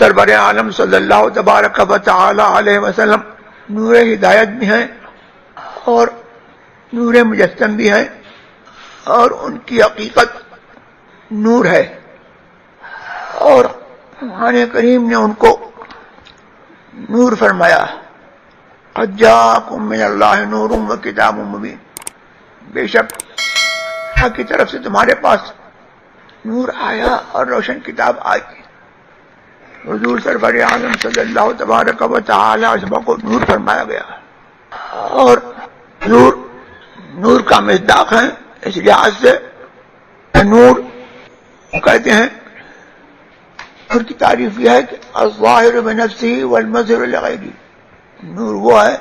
سرور عالم صلی اللہ تبارک و تعالی علیہ وسلم نور ہدایت بھی ہیں اور نور مجسم بھی ہیں، اور ان کی حقیقت نور ہے، اور قرآن کریم نے ان کو نور فرمایا، قد جاءکم من اللہ نور و کتاب مبین، بے شک اللہ کی طرف سے تمہارے پاس نور آیا اور روشن کتاب آئی۔ حضور سرور عالم صلی اللہ تبارک و تعالی علیہ کو نور فرمایا گیا، اور نور کا مصداق ہے، اس لحاظ سے نور کہتے ہیں، نور کی تعریف یہ ہے کہ الظاہر بنفسہ والمظہر لغیرہ، نور وہ ہے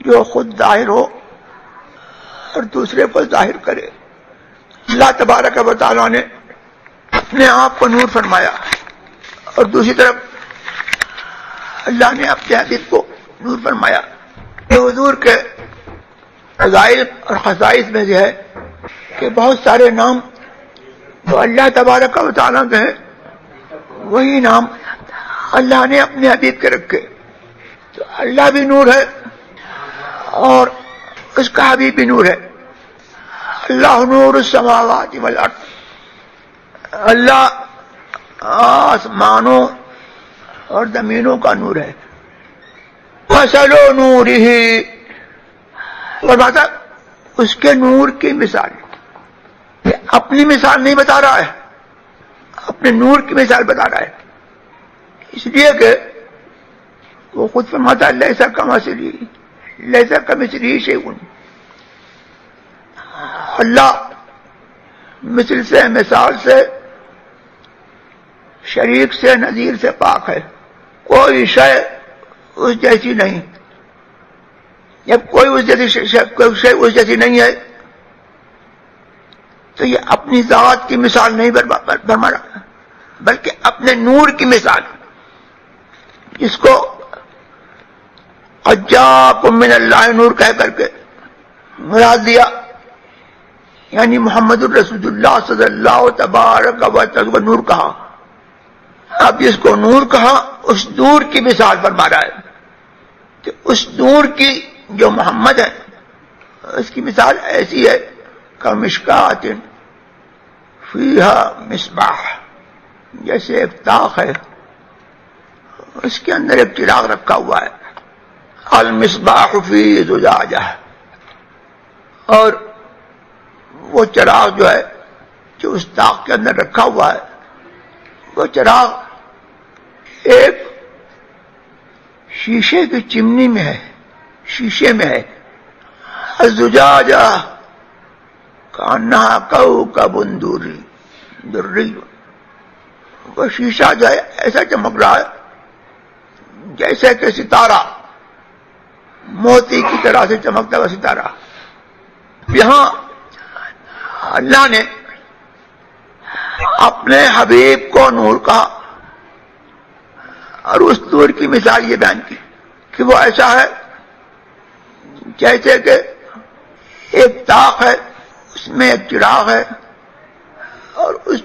جو خود ظاہر ہو اور دوسرے کو ظاہر کرے۔ اللہ تبارک و تعالیٰ نے اپنے آپ کو نور فرمایا، اور دوسری طرف اللہ نے اپنے حبیب کو نور فرمایا۔ یہ حضور کے فضائل اور خصائص میں یہ ہے کہ بہت سارے نام جو اللہ تبارک و تعالیٰ کے ہیں، وہی نام اللہ نے اپنے حبیب کے رکھے۔ تو اللہ بھی نور ہے اور اس کا حبیب بھی نور ہے۔ اللہ نور السماوات والارض، اللہ آسمانوں اور زمینوں کا نور ہے۔ مثل نورہ، اور بات اس کے نور کی مثال، یہ اپنی مثال نہیں بتا رہا ہے، اپنے نور کی مثال بتا رہا ہے، اس لیے کہ وہ خود فرماتا ہے لیس کمثلہ شیء، اللہ مثل سے، مثال سے، شریک سے، نظیر سے پاک ہے، کوئی شے اس جیسی نہیں۔ جب کوئی اس جیسی نہیں ہے تو یہ اپنی ذات کی مثال نہیں فرما رہا، بلکہ اپنے نور کی مثال، جس کو قد جاءکم من اللہ نور کہہ کر کے مراد دیا، یعنی محمد الرسول اللہ صلی اللہ تبارک و تعالی کو نور کہا۔ اب جس کو نور کہا اس نور کی مثال فرما رہا ہے، کہ اس نور کی جو محمد ہے اس کی مثال ایسی ہے کمشکات فیہا مصباح، جیسے ایک طاق ہے اس کے اندر ایک چراغ رکھا ہوا ہے، المصباح فی زجاجہ، اور وہ چراغ جو ہے جو اس طاق کے اندر رکھا ہوا ہے، وہ چراغ ایک شیشے کی چمنی میں ہے، شیشے میں ہے۔ الزجاجہ کانہا کوکب دری، وہ شیشہ جو ہے ایسا چمک رہا ہے جیسے کہ ستارہ، موتی کی طرح سے چمکتا ہوا ستارہ۔ یہاں اللہ نے اپنے حبیب کو نور کہا، اور اس نور کی مثال یہ بیان کی کہ وہ ایسا ہے جیسے کہ ایک طاق ہے، اس میں ایک چراغ ہے، اور اس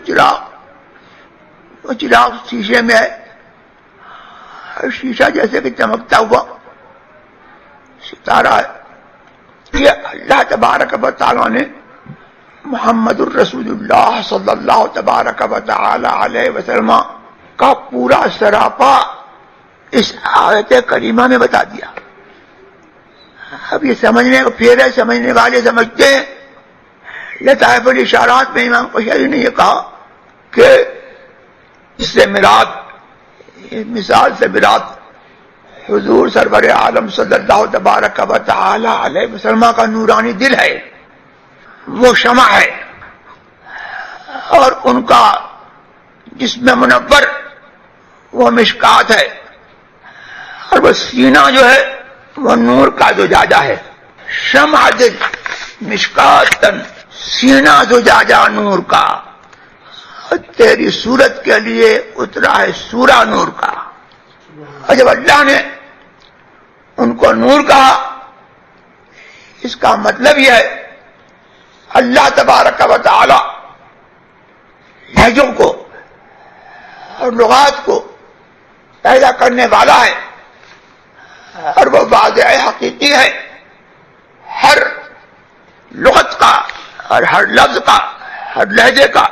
وہ چراغ شیشے میں ہے، اور شیشہ جیسے کہ چمکتا ہوا ستارہ ہے۔ یہ اللہ تبارک و تعالیٰ نے محمد الرسول اللہ صلی اللہ تبارک و تعالی علیہ وسلم کا پورا سراپا اس آیت کریمہ میں بتا دیا۔ اب یہ سمجھنے کو پھر ہے، سمجھنے والے سمجھتے ہیں، لطائف الاشارات میں امام قشیری نے یہ کہا کہ اس سے مراد، اس مثال سے مراد حضور سرور عالم صلی اللہ تبارک و تعالی علیہ وسلم کا نورانی دل ہے، وہ شمع ہے، اور ان کا جسم منور وہ مشکات ہے، اور وہ سینہ جو ہے وہ نور کا زجاجہ ہے۔ شمع دل مشکاتن، سینہ زجاجہ نور کا، تیری صورت کے لیے اترا ہے سورہ نور کا۔ اور جب اللہ نے ان کو نور کہا، اس کا مطلب یہ ہے اللہ تبارک و تعالی لہجوں کو اور لغات کو پیدا کرنے والا ہے، اور وہ واضح حقیقی ہے، ہر لغت کا اور ہر لفظ کا، ہر لہجے کا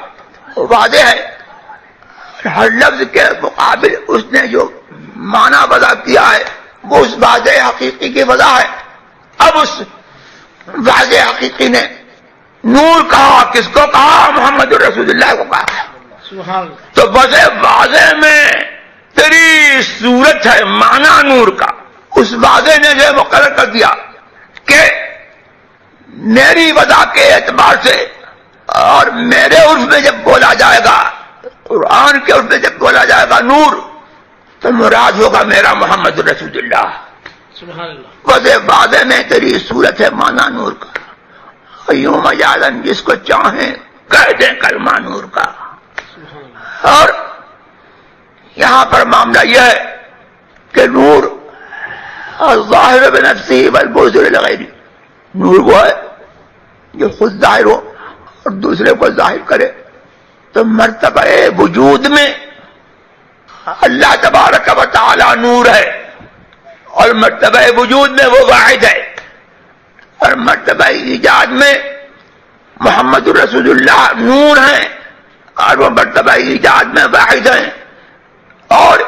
واضح ہے، ہر لفظ کے مقابل اس نے جو معنی وضع کیا ہے وہ اس واضح حقیقی کی وضع ہے۔ اب اس واضح حقیقی نے نور کہا، کس کو کہا؟ محمد رسول اللہ کو کہا۔ تو واضح میں تیری صورت ہے، معنی نور کا۔ اس واضح نے یہ مقرر کر دیا کہ میری وضع کے اعتبار سے اور میرے عرف میں جب بولا جائے گا، قرآن کے عرف میں جب بولا جائے گا نور، تو مراد ہوگا میرا محمد رسول اللہ۔ واضح میں تیری صورت ہے، معنی نور کا۔ یوں مجازن جس کو چاہیں کہہ دیں کلمہ نور کا۔ اور یہاں پر معاملہ یہ ہے کہ نور الظاہر بنفسہ والبذر لغیرہ، نور وہ ہے جو خود ظاہر ہو اور دوسرے کو ظاہر کرے۔ تو مرتبہ وجود میں اللہ تبارک و تعالی نور ہے، اور مرتبہ وجود میں وہ واحد ہے، اور مرتبہ ایجاد میں محمد رسول اللہ نور ہیں، اور وہ مرتبہ ایجاد میں واحد ہیں، اور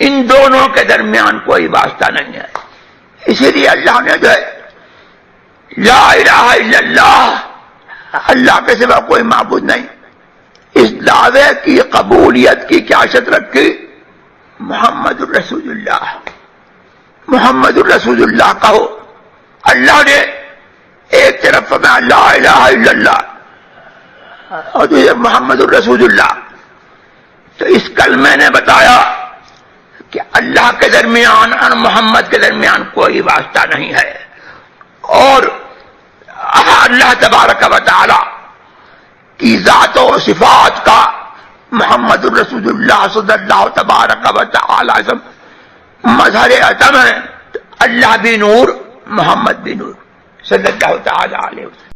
ان دونوں کے درمیان کوئی واسطہ نہیں ہے۔ اسی لیے اللہ نے جو ہے لا الہ الا اللہ، اللہ کے سوا کوئی معبود نہیں، اس دعوے کی قبولیت کی کیا شرط رکھی؟ محمد الرسول اللہ، محمد الرسول اللہ کہو۔ اللہ نے ایک طرف فرمایا لا الہ الا اللہ اور دوسرے محمد الرسول اللہ۔ تو اس کلمے نے بتایا کہ اللہ کے درمیان اور محمد کے درمیان کوئی واسطہ نہیں ہے، اور اللہ تبارک و تعالی کی ذات و صفات کا محمد الرسول اللہ صلی اللہ تبارک و تعالی سے مظہر عدم ہے۔ اللہ بھی نور، محمد بھی نور صلی اللہ تعالی علیہ وسلم۔